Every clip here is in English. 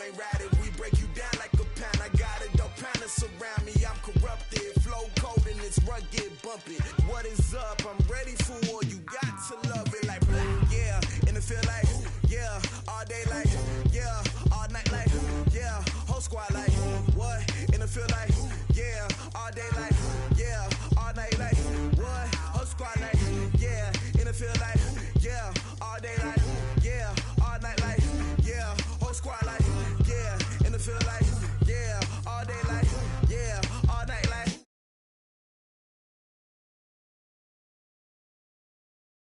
ain't riding, we break you down like a pound. I got it, don't panic surround me, I'm corrupted. Flow cold and it's rugged, bumpy. What is up? I'm ready for war, you got to love it like black, yeah. And it feel like, yeah, all day like, yeah, all night like, yeah, whole squad like, what? And it feel like, yeah, all day like, yeah, all night like, what? Whole squad like, yeah, and it feel like, yeah, all day like, yeah, all night like, yeah, whole squad like, yeah, and it feel like, yeah, all day like, yeah, all night like.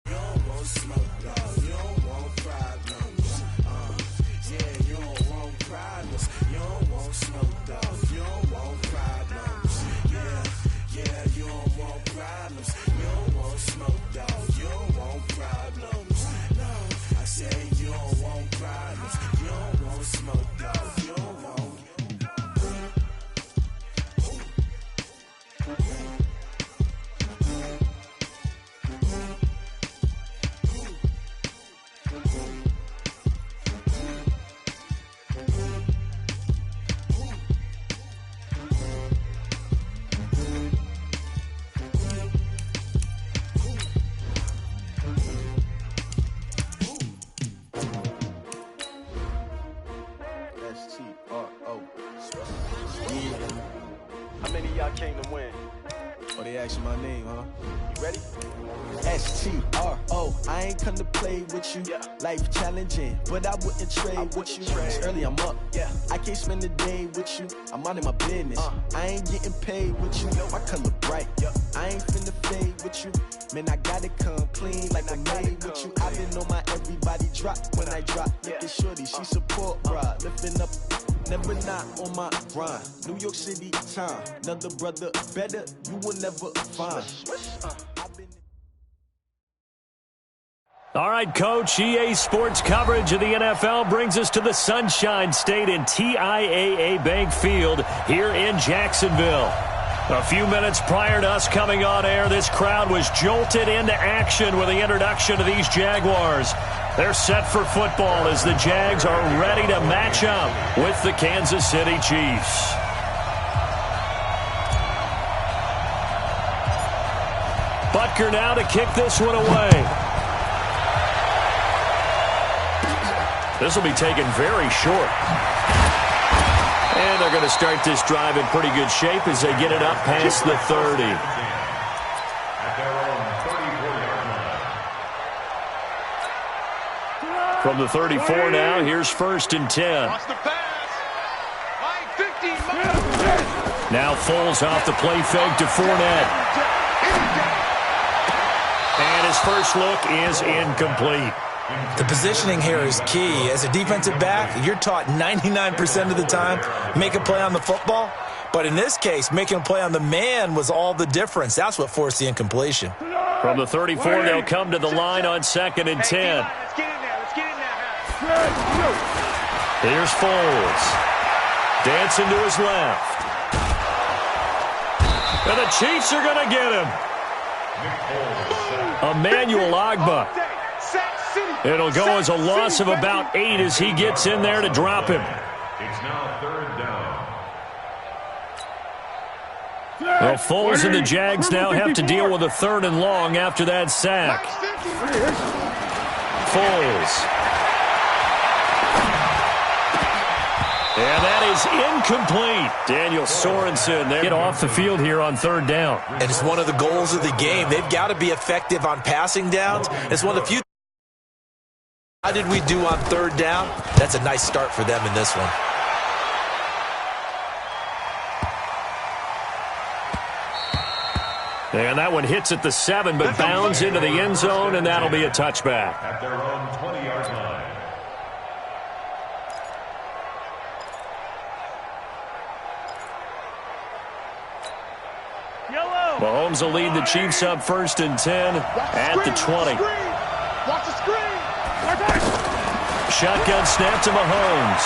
You don't want smoke, dog. You don't want problems. Yeah, you don't want problems. You don't want smoke, dog. You don't want problems. Yeah, you don't want problems. You don't want smoke, dog. You don't want problems. No, I said you don't want problems. You don't want smoke, dog. You don't want. S-T-R-O. How many of y'all came to win? Oh, they asked you my name, huh? You ready? S-T-R-O. I ain't come to play with you. Yeah. Life challenging, but I wouldn't trade with you. It's early, I'm up. Yeah. I can't spend the day with you. I'm out of my business. I ain't getting paid with you. My color bright. Yeah. I ain't finna fade with you. Man, I gotta come clean like I made with you. I've been on my everybody drop when I drop. Look at shorty, she support, bruh. Lifting up. Never not on my grind. New York City time. Another brother better, you will never find. All right, Coach, EA Sports coverage of the NFL brings us to the Sunshine State in TIAA Bank Field here in Jacksonville. A few minutes prior to us coming on air, this crowd was jolted into action with the introduction of these Jaguars. They're set for football as the Jags are ready to match up with the Kansas City Chiefs. Butker now to kick this one away. This will be taken very short. And they're going to start this drive in pretty good shape as they get it up past the 30. From the 34 now, here's 1st and 10. Now Foles off the play fake to Fournette. And his first look is incomplete. The positioning here is key. As a defensive back, you're taught 99% of the time, make a play on the football. But in this case, making a play on the man was all the difference. That's what forced the incompletion. From the 34, they'll come to the line on 2nd and 10. Here's Foles. Dancing to his left. And the Chiefs are going to get him. Emmanuel Ogbah. It'll go as a loss of about 8 as he gets in there to drop him. It's now 3rd down. Well, Foles and the Jags now have to deal with a 3rd and long after that sack. Foles. And that is incomplete. Daniel Sorensen, they get off the field here on 3rd down. And it's one of the goals of the game. They've got to be effective on passing downs. It's one of the few. How did we do on 3rd down? That's a nice start for them in this one. And that one hits at the 7, but bounds into the end zone, and that'll be a touchback. At their own 20-yard line. Mahomes will lead the Chiefs up 1st and 10 at the 20. Watch the screen. Shotgun snap to Mahomes.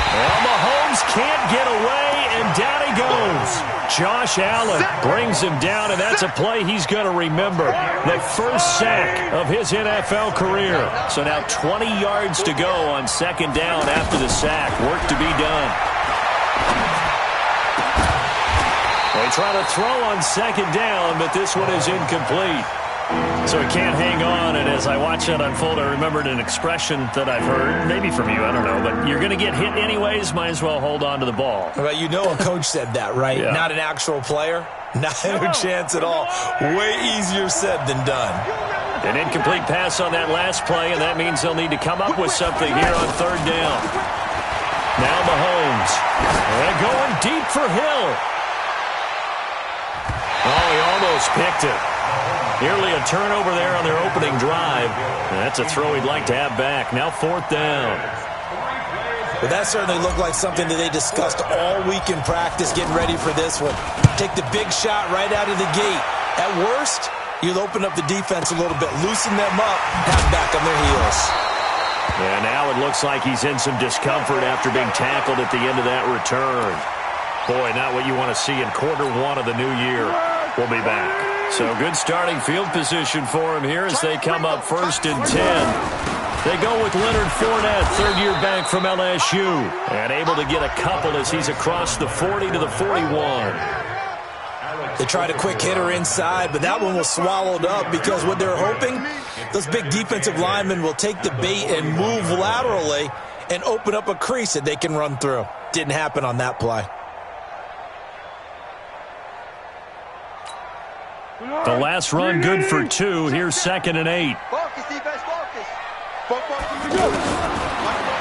Well, Mahomes can't get away, and down he goes. Josh Allen brings him down, and that's a play he's going to remember. The first sack of his NFL career. So now 20 yards to go on second down after the sack. Work to be done. They try to throw on second down, but this one is incomplete. So he can't hang on, and as I watch that unfold, I remembered an expression that I've heard, maybe from you, I don't know, but you're going to get hit anyways, might as well hold on to the ball. Well, you know a coach said that, right? Yeah. Not an actual player. Not a chance at all. Way easier said than done. An incomplete pass on that last play, and that means they'll need to come up with something here on third down. Now Mahomes. And going deep for Hill. Oh, he almost picked it. Nearly a turnover there on their opening drive. And that's a throw he'd like to have back. Now fourth down. Well, that certainly looked like something that they discussed all week in practice, getting ready for this one. Take the big shot right out of the gate. At worst, you'll open up the defense a little bit, loosen them up, have them back on their heels. And now it looks like he's in some discomfort after being tackled at the end of that return. Boy, not what you want to see in quarter one of the new year. We'll be back. So good starting field position for him here as they come up first and 10. They go with Leonard Fournette, third-year back from LSU, and able to get a couple as he's across the 40 to the 41. They tried a quick hitter inside, but that one was swallowed up because what they're hoping, those big defensive linemen will take the bait and move laterally and open up a crease that they can run through. Didn't happen on that play. The last run good for 2. Here's second and 8. Focus, defense, focus.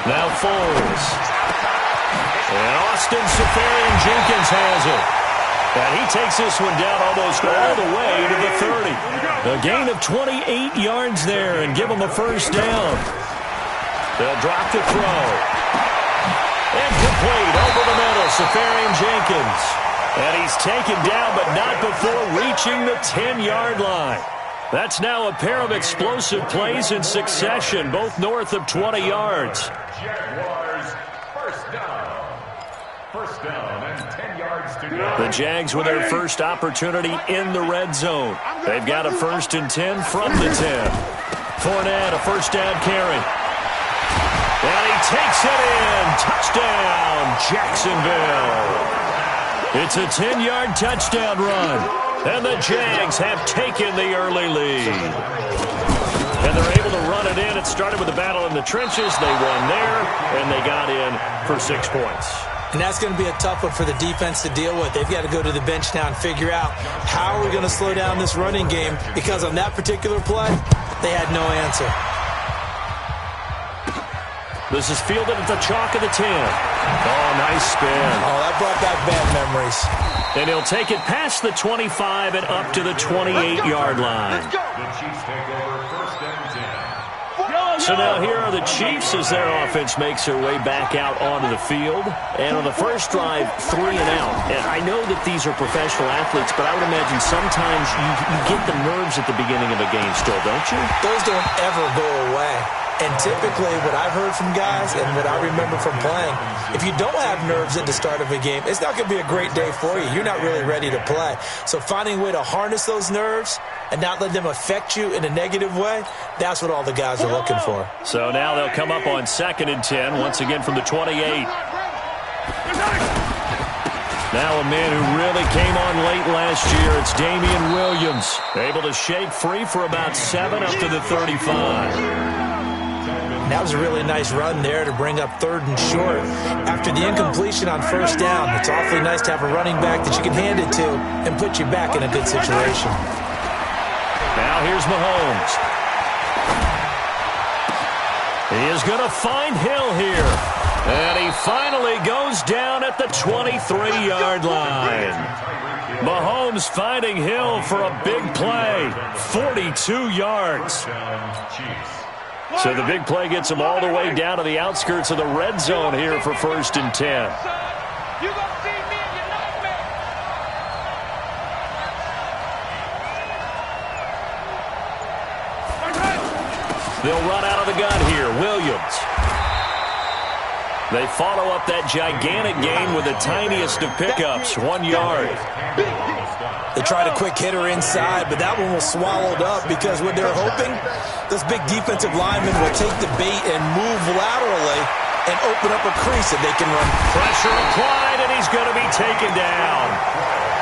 Now Foles. And Austin Seferian-Jenkins has it. And he takes this one down almost all the way to the 30. A gain of 28 yards there and give them a first down. They'll drop the throw. And complete over the middle, Seferian-Jenkins. And he's taken down, but not before reaching the 10-yard line. That's now a pair of explosive plays in succession, both north of 20 yards. Jaguars, first down. First down and 10 yards to go. The Jags with their first opportunity in the red zone. They've got a first and 10 from the 10. Fournette, a first down carry. And he takes it in. Touchdown, Jacksonville. It's a 10-yard touchdown run. And the Jags have taken the early lead. And they're able to run it in. It started with a battle in the trenches. They won there, and they got in for 6 points. And that's going to be a tough one for the defense to deal with. They've got to go to the bench now and figure out how are we going to slow down this running game, because on that particular play, they had no answer. This is fielded at the chalk of the 10. Oh, nice spin. Oh, that brought back bad memories. And he'll take it past the 25 and up to the 28-yard line. The Chiefs take over first and 10. So now here are the Chiefs as their offense makes their way back out onto the field. And on the first drive, 3 and out. And I know that these are professional athletes, but I would imagine sometimes you get the nerves at the beginning of a game still, don't you? Those don't ever go away. And typically what I've heard from guys and what I remember from playing, if you don't have nerves at the start of a game, it's not going to be a great day for you. You're not really ready to play. So finding a way to harness those nerves and not let them affect you in a negative way, that's what all the guys are looking for. So now they'll come up on second and 10, once again from the 28. Now a man who really came on late last year, it's Damian Williams. Able to shake free for about 7 up to the 35. That was a really nice run there to bring up third and short. After the incompletion on first down, it's awfully nice to have a running back that you can hand it to and put you back in a good situation. Now here's Mahomes. He is going to find Hill here. And he finally goes down at the 23-yard line. Mahomes finding Hill for a big play. 42 yards. So the big play gets him all the way down to the outskirts of the red zone here for first and 10. They'll run out of the gun here. Williams. They follow up that gigantic gain with the tiniest of pickups, 1 yard. They tried a quick hitter inside, but that one was swallowed up because what they're hoping, those big defensive linemen will take the bait and move laterally and open up a crease that they can run. Pressure applied, and he's going to be taken down.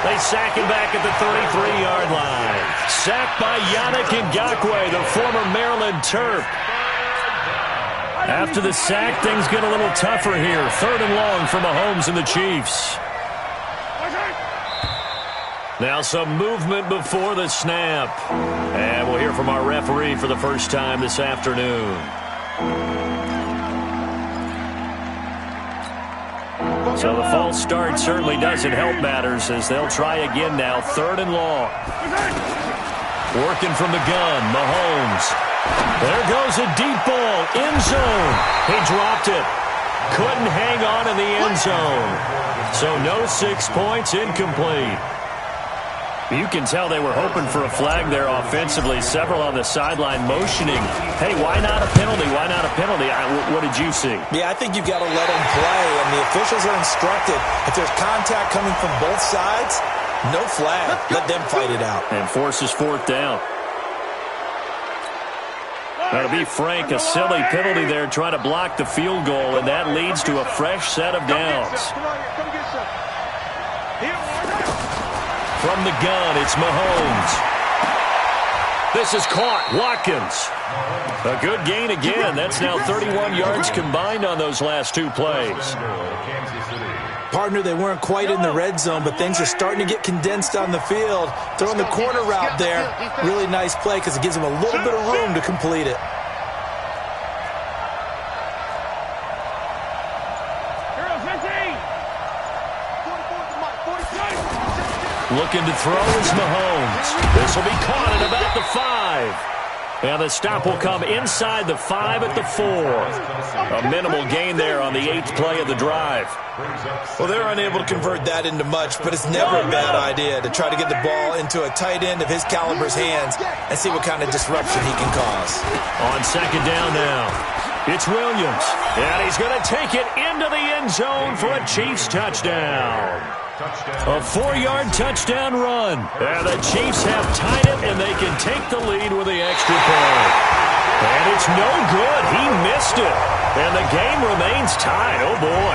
They sack him back at the 33-yard line. Sacked by Yannick Ngakoue, the former Maryland Terp. After the sack, things get a little tougher here. 3rd and long for Mahomes and the Chiefs. Now some movement before the snap. And we'll hear from our referee for the first time this afternoon. So the false start certainly doesn't help matters as they'll try again now. 3rd and long. Working from the gun, Mahomes. There goes a deep ball, end zone. He dropped it. Couldn't hang on in the end zone. So no 6 points, incomplete. You can tell they were hoping for a flag there offensively. Several on the sideline motioning. Hey, why not a penalty? Why not a penalty? What did you see? Yeah, I think you've got to let them play, and the officials are instructed. If there's contact coming from both sides, no flag. Let them fight it out. And forces 4th down. Now, to be frank, a silly penalty there trying to block the field goal, and that leads to a fresh set of downs. From the gun, it's Mahomes. This is caught. Watkins. A good gain again. That's now 31 yards combined on those last 2 plays. Partner, they weren't quite in the red zone, but things are starting to get condensed on the field. Throwing the corner route there, really nice play because it gives them a little bit of room to complete it. Looking to throw is Mahomes. This will be caught at about the 5. And the stop will come inside the 5 at the 4. A minimal gain there on the 8th play of the drive. Well, they're unable to convert that into much, but it's never a bad idea to try to get the ball into a tight end of his caliber's hands and see what kind of disruption he can cause. On 2nd down now, it's Williams. And he's going to take it into the end zone for a Chiefs touchdown. A 4-yard touchdown run. And the Chiefs have tied it, and they can take the lead with the extra point. And it's no good. He missed it. And the game remains tied. Oh, boy.